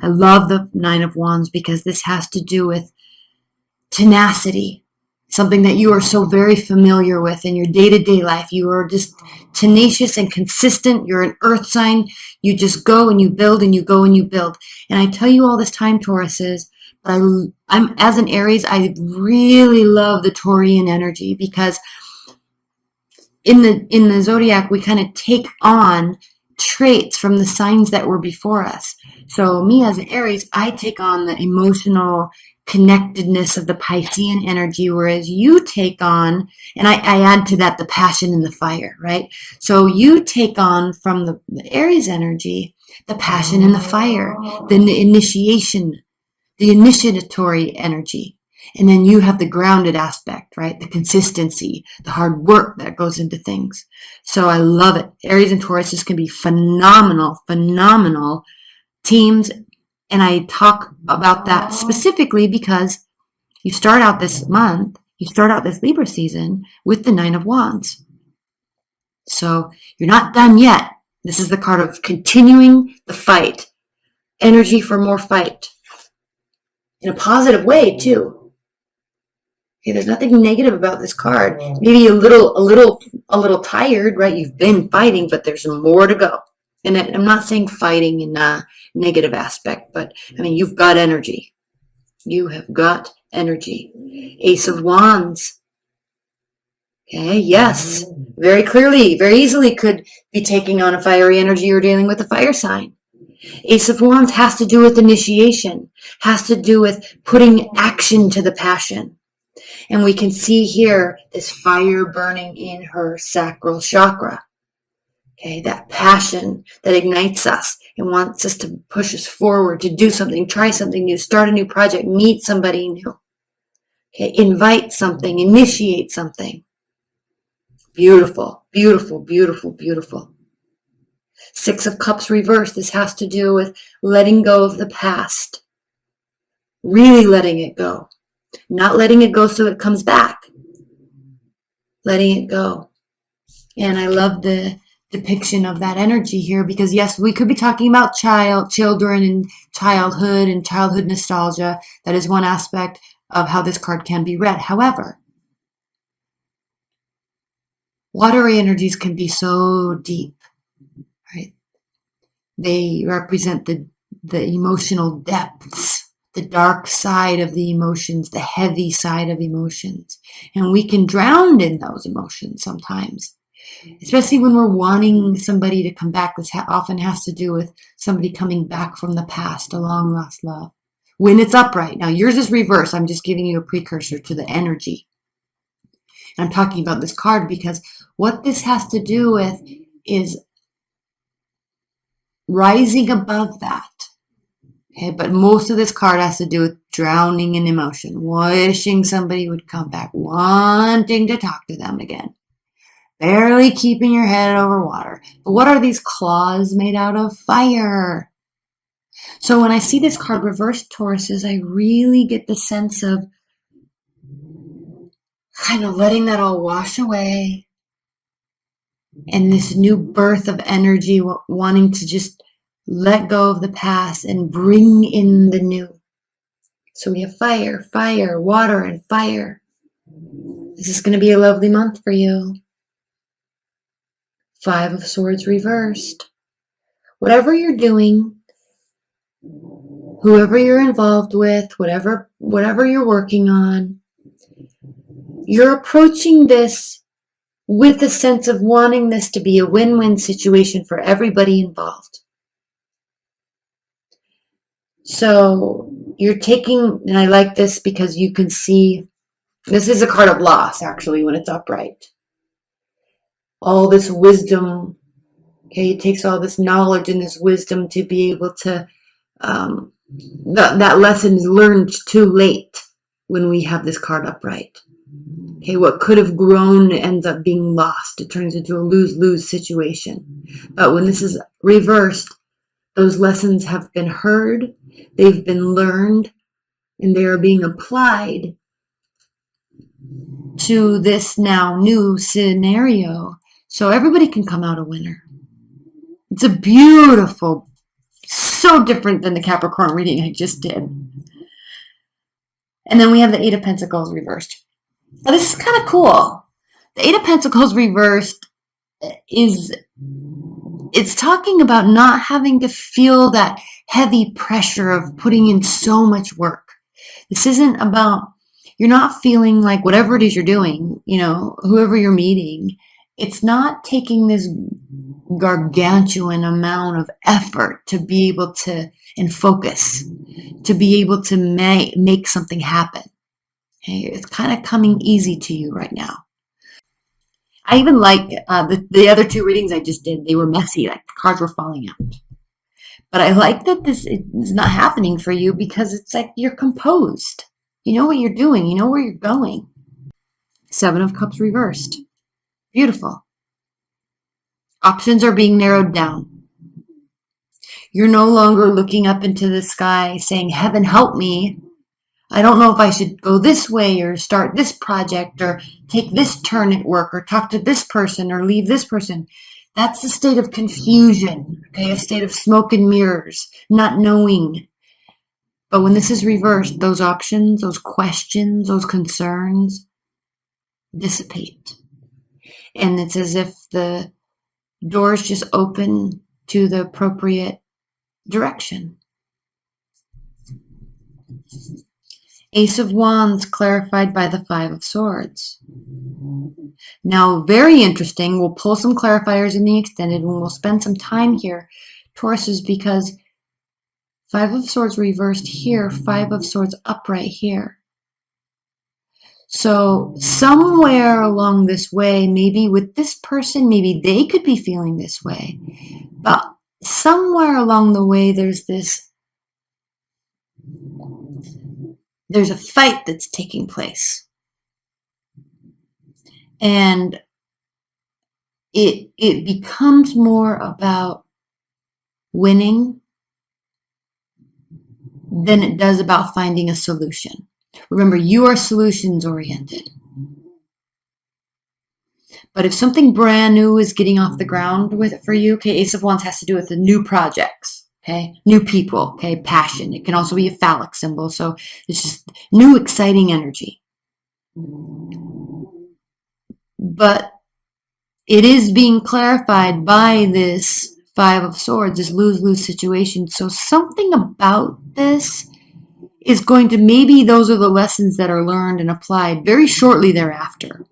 I love the Nine of Wands because this has to do with tenacity, something that you are so very familiar with in your day-to-day life. You are just tenacious and consistent. You're an earth sign. You just go and you build and you go and you build. And I tell you all this time, Tauruses, but I'm as an Aries, I really love the Taurian energy because in the zodiac, we kind of take on traits from the signs that were before us. So me as an Aries, I take on the emotional connectedness of the Piscean energy, whereas you take on, and I add to that the passion and the fire, right? So you take on from the Aries energy, the passion and the fire, the initiation, the initiatory energy. And then you have the grounded aspect, right? The consistency, the hard work that goes into things. So I love it. Aries and Tauruses can be phenomenal, phenomenal teams. And I talk about that specifically because you start out this month, you start out this Libra season with the Nine of Wands. So you're not done yet. This is the card of continuing the fight. Energy for more fight. In a positive way, too. Okay, there's nothing negative about this card. Maybe a little tired, right? You've been fighting, but there's more to go. And I'm not saying fighting in a negative aspect, but I mean, you've got energy. You have got energy. Ace of Wands. Okay, yes. Very clearly, very easily could be taking on a fiery energy or dealing with a fire sign. Ace of Wands has to do with initiation, has to do with putting action to the passion. And we can see here this fire burning in her sacral chakra. Okay, that passion that ignites us and wants us to push us forward, to do something, try something new, start a new project, meet somebody new. Okay, invite something, initiate something. Beautiful, beautiful, beautiful, beautiful. Six of Cups reversed. This has to do with letting go of the past. Really letting it go. Not letting it go so it comes back. Letting it go. And I love the depiction of that energy here because, yes, we could be talking about children and childhood nostalgia. That is one aspect of how this card can be read. However, watery energies can be so deep, right? They represent the emotional depths, the dark side of the emotions, the heavy side of emotions. And we can drown in those emotions sometimes, especially when we're wanting somebody to come back. This often has to do with somebody coming back from the past, a long lost love. When it's upright. Now, yours is reverse. I'm just giving you a precursor to the energy. And I'm talking about this card because what this has to do with is rising above that. Okay, but most of this card has to do with drowning in emotion, wishing somebody would come back, wanting to talk to them again, barely keeping your head over water. But what are these claws made out of? Fire. So when I see this card reversed, Tauruses, I really get the sense of kind of letting that all wash away and this new birth of energy, wanting to just let go of the past and bring in the new. So we have fire, fire, water, and fire. This is going to be a lovely month for you. Five of Swords reversed. Whatever you're doing, whoever you're involved with, whatever you're working on, you're approaching this with a sense of wanting this to be a win-win situation for everybody involved. So you're taking, and I like this because you can see, this is a card of loss actually when it's upright. All this wisdom, okay, it takes all this knowledge and this wisdom to be able to, that lesson is learned too late when we have this card upright. Okay, what could have grown ends up being lost. It turns into a lose-lose situation. But when this is reversed, those lessons have been heard, they've been learned, and they are being applied to this now new scenario. So everybody can come out a winner. It's a beautiful so different than the Capricorn reading I just did. And then we have the Eight of Pentacles reversed. Now, this is kind of cool. The Eight of Pentacles reversed it's talking about not having to feel that heavy pressure of putting in so much work. This isn't about, you're not feeling like whatever it is you're doing, whoever you're meeting, it's not taking this gargantuan amount of effort to be able to, and focus, to be able to make something happen. Okay? It's kind of coming easy to you right now. I even like the other two readings I just did. They were messy, like the cards were falling out. But I like that this is not happening for you because it's like you're composed. You know what you're doing. You know where you're going. Seven of Cups reversed. Beautiful. Options are being narrowed down. You're no longer looking up into the sky saying, heaven help me. I don't know if I should go this way or start this project or take this turn at work or talk to this person or leave this person. That's a state of confusion, okay? A state of smoke and mirrors, not knowing. But when this is reversed, those options, those questions, those concerns dissipate. And it's as if the doors just open to the appropriate direction. Ace of Wands clarified by the Five of Swords. Now, very interesting. We'll pull some clarifiers in the extended and we'll spend some time here, Tauruses, because Five of Swords reversed here, Five of Swords upright here. So somewhere along this way, maybe with this person, maybe they could be feeling this way. But somewhere along the way, there's a fight that's taking place. And it becomes more about winning than it does about finding a solution. Remember, you are solutions oriented. But if something brand new is getting off the ground with it for you, okay, Ace of Wands has to do with the new projects. Okay, new people, okay, passion. It can also be a phallic symbol. So it's just new, exciting energy. But it is being clarified by this Five of Swords, this lose-lose situation. So something about this is going to, maybe those are the lessons that are learned and applied very shortly thereafter.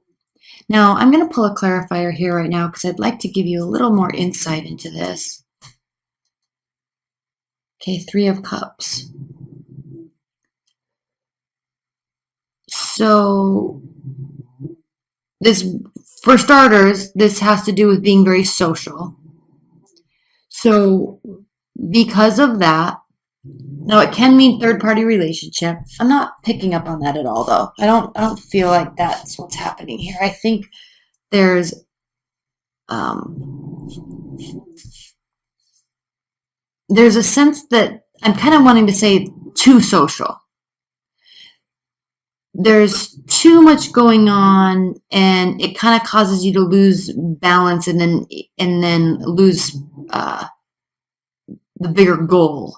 Now, I'm going to pull a clarifier here right now because I'd like to give you a little more insight into this. Okay, Three of Cups. So this, for starters, this has to do with being very social. So because of that, now it can mean third-party relationship. I'm not picking up on that at all, though. I don't feel like that's what's happening here. I think there's a sense that I'm kind of wanting to say too social. There's too much going on, and it kind of causes you to lose balance, and then lose the bigger goal.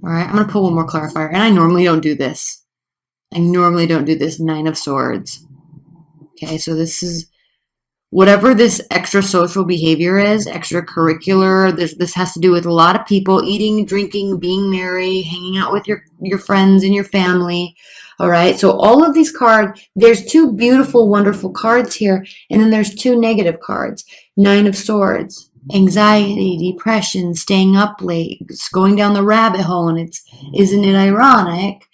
All right, I'm going to pull one more clarifier, and I normally don't do this. Nine of Swords. Okay, so this is whatever this extra social behavior is, extracurricular. This has to do with a lot of people eating, drinking, being merry, hanging out with your friends and your family. All right, so all of these cards, there's two beautiful, wonderful cards here, and then there's two negative cards. Nine of Swords. Anxiety, depression, staying up late, going down the rabbit hole, and isn't it ironic?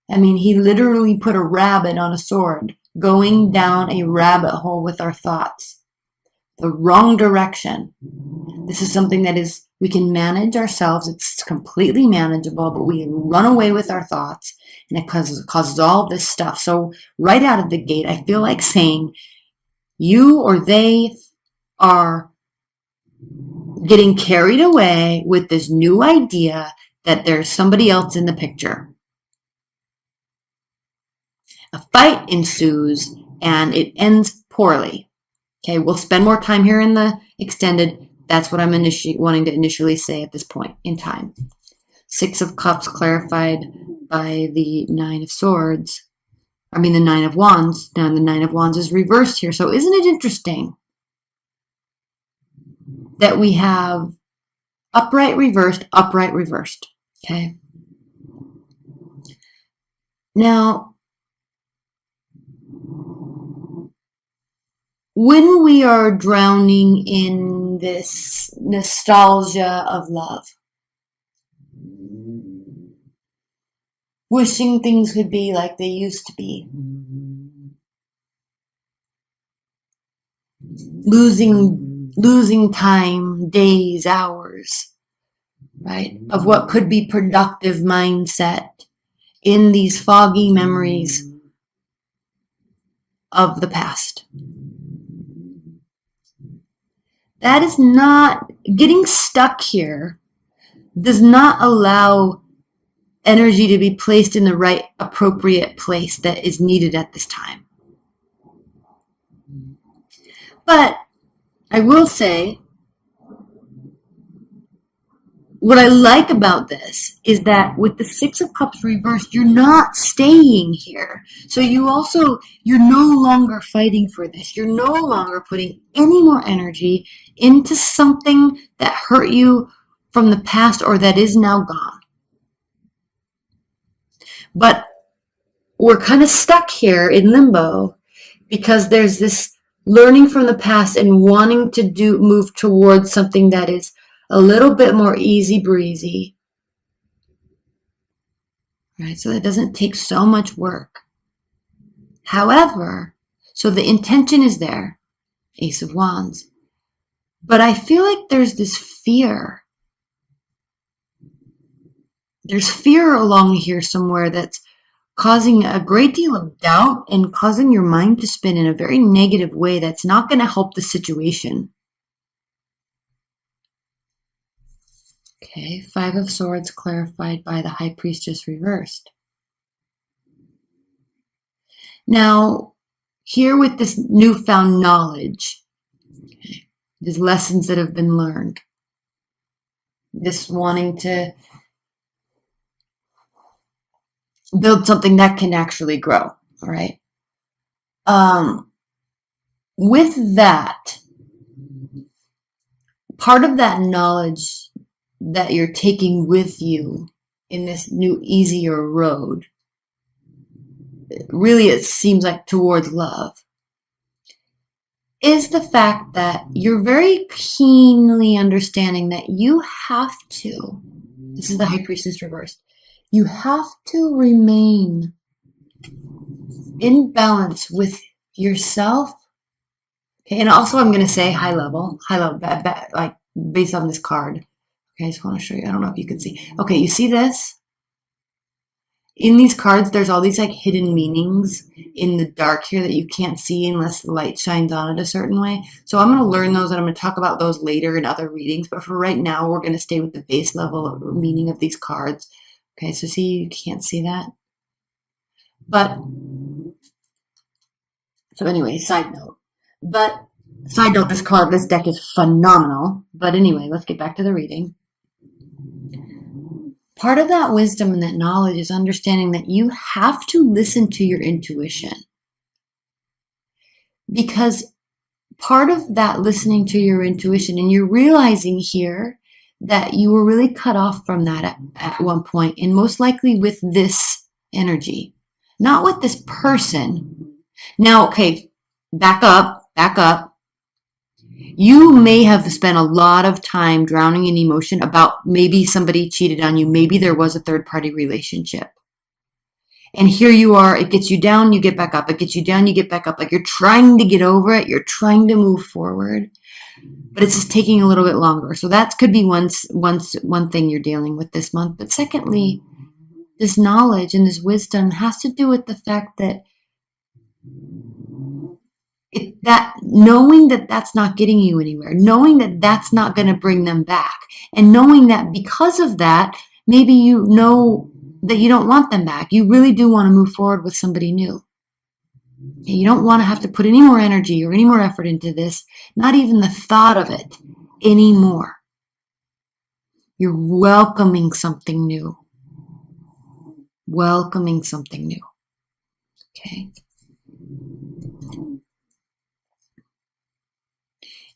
I mean, he literally put a rabbit on a sword, going down a rabbit hole with our thoughts. The wrong direction. This is something that we can manage ourselves. It's completely manageable, but we run away with our thoughts, and it causes all this stuff. So right out of the gate, I feel like saying you or they are getting carried away with this new idea that there's somebody else in the picture. A fight ensues and it ends poorly. Okay, we'll spend more time here in the extended. That's what I'm wanting to initially say at this point in time. Six of Cups clarified by the Nine of Swords. I mean, the Nine of Wands. Now, the Nine of Wands is reversed here. So isn't it interesting that we have upright, reversed, upright, reversed? Okay. Now, when we are drowning in this nostalgia of love, wishing things could be like they used to be, losing time, days, hours, right, of what could be productive mindset in these foggy memories of the past. That is not, getting stuck here does not allow energy to be placed in the right appropriate place that is needed at this time. But I will say, what I like about this is that with the Six of Cups reversed, you're not staying here. So you're no longer fighting for this. You're no longer putting any more energy into something that hurt you from the past or that is now gone. But we're kind of stuck here in limbo because there's this learning from the past and wanting to move towards something that is a little bit more easy breezy, right? So that doesn't take so much work. However, so the intention is there, Ace of Wands, but I feel like there's this fear. There's fear along here somewhere that's causing a great deal of doubt and causing your mind to spin in a very negative way that's not going to help the situation. Okay, Five of Swords clarified by the High Priestess reversed. Now, here with this newfound knowledge, okay, these lessons that have been learned, this wanting to build something that can actually grow, all right? With that, part of that knowledge that you're taking with you in this new, easier road, really it seems like towards love, is the fact that you're very keenly understanding that you have to, this is the High Priestess reversed, you have to remain in balance with yourself. Okay, and also I'm going to say high level, like based on this card. Okay, I just want to show you. I don't know if you can see. Okay, you see this? In these cards, there's all these like hidden meanings in the dark here that you can't see unless the light shines on it a certain way. So I'm going to learn those and I'm going to talk about those later in other readings. But for right now, we're going to stay with the base level meaning of these cards. Okay, so see, you can't see that. But, so anyway, side note, this deck is phenomenal. But anyway, let's get back to the reading. Part of that wisdom and that knowledge is understanding that you have to listen to your intuition. Because part of that listening to your intuition, and you're realizing here that you were really cut off from that at one point, and most likely with this energy, not with this person. Now, okay, back up. You may have spent a lot of time drowning in emotion about maybe somebody cheated on you. Maybe there was a third-party relationship. And here you are, it gets you down, you get back up. It gets you down, you get back up. Like you're trying to get over it. You're trying to move forward. But it's just taking a little bit longer. So that could be one thing you're dealing with this month. But secondly, this knowledge and this wisdom has to do with the fact that knowing that that's not getting you anywhere, knowing that that's not going to bring them back, and knowing that because of that, maybe you know that you don't want them back. You really do want to move forward with somebody new. You don't want to have to put any more energy or any more effort into this, not even the thought of it anymore. You're welcoming something new. Welcoming something new. Okay.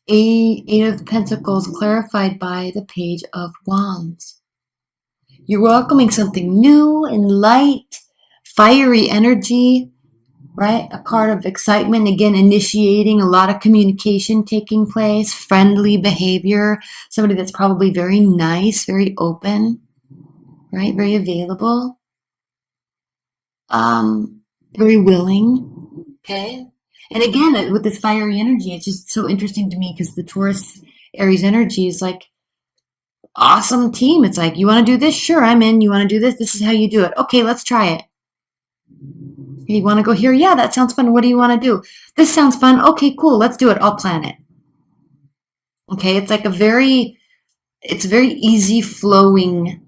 Eight of Pentacles clarified by the Page of Wands. You're welcoming something new and light, fiery energy, right? A card of excitement, again, initiating a lot of communication taking place, friendly behavior, somebody that's probably very nice, very open, right? Very available, very willing, okay? And again, with this fiery energy, it's just so interesting to me because the Taurus Aries energy is like awesome team. It's like, you want to do this? Sure, I'm in. You want to do this? This is how you do it. Okay, let's try it. You want to go here? Yeah, that sounds fun. What do you want to do? This sounds fun. Okay, cool. Let's do it. I'll plan it. Okay, it's like it's very easy flowing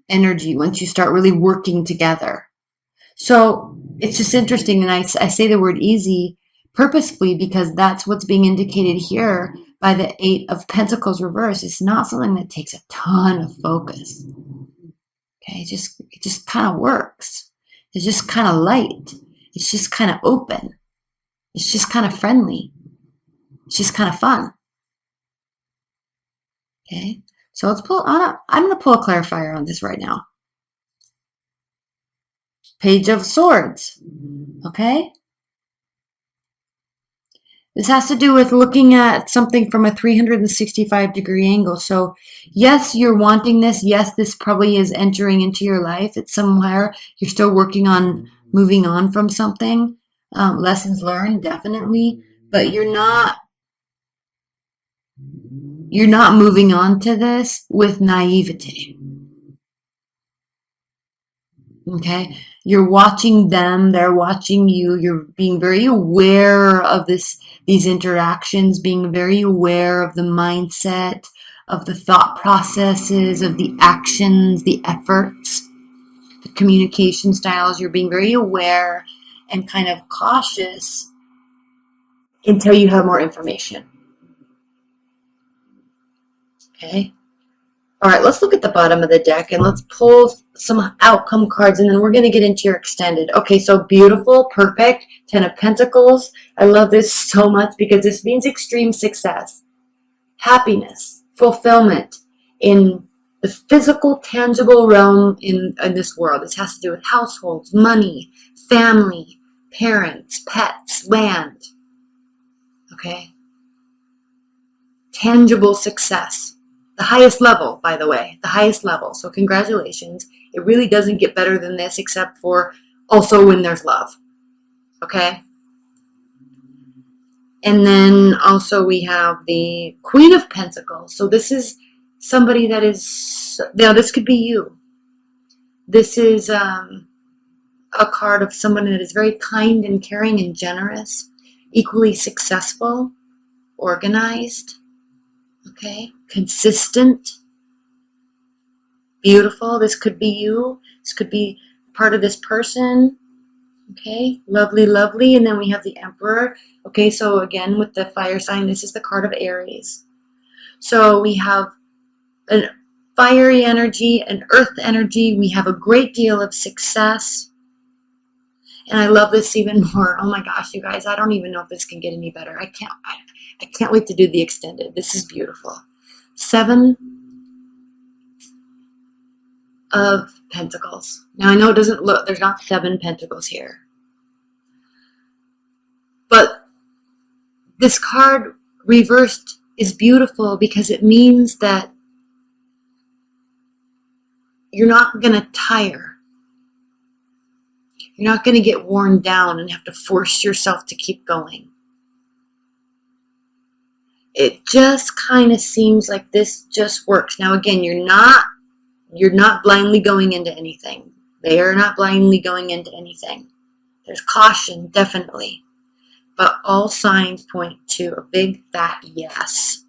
energy once you start really working together. So it's just interesting. And I say the word easy purposefully because that's what's being indicated here by the Eight of Pentacles reverse. It's not something that takes a ton of focus. Okay, it just kind of works. It's just kind of light. It's just kind of open. It's just kind of friendly. It's just kind of fun. Okay, so let's pull on. I'm going to pull a clarifier on this right now. Page of Swords. Okay, this has to do with looking at something from a 365-degree angle. So yes, you're wanting this. Yes, this probably is entering into your life. It's somewhere you're still working on moving on from something. Lessons learned, definitely, but you're not moving on to this with naivete. Okay, you're watching them, they're watching you, you're being very aware of these interactions, being very aware of the mindset, of the thought processes, of the actions, the efforts, the communication styles. You're being very aware and kind of cautious until you have more information. Okay. All right, let's look at the bottom of the deck and let's pull some outcome cards and then we're going to get into your extended. Okay, so beautiful, perfect, 10 of Pentacles. I love this so much because this means extreme success, happiness, fulfillment in the physical, tangible realm in this world. This has to do with households, money, family, parents, pets, land. Okay? Tangible success. The highest level, by the way, the highest level. So congratulations. It really doesn't get better than this except for also when there's love. Okay? And then also we have the Queen of Pentacles. So this is somebody that is, now this could be you. This is a card of someone that is very kind and caring and generous, equally successful, organized, okay, consistent, beautiful. This could be you. This could be part of this person. Okay, lovely, lovely. And then we have the Emperor. Okay, so again, with the fire sign, this is the card of Aries. So we have a fiery energy, an earth energy. We have a great deal of success. And I love this even more. Oh my gosh, you guys, I don't even know if this can get any better. I can't wait to do the extended. This is beautiful. 7 of Pentacles. Now I know it doesn't look, there's not 7 pentacles here. But this card reversed is beautiful because it means that you're not going to tire. You're not going to get worn down and have to force yourself to keep going. It just kind of seems like this just works. Now again, you're not blindly going into anything. They are not blindly going into anything. There's caution, definitely. But all signs point to a big fat yes.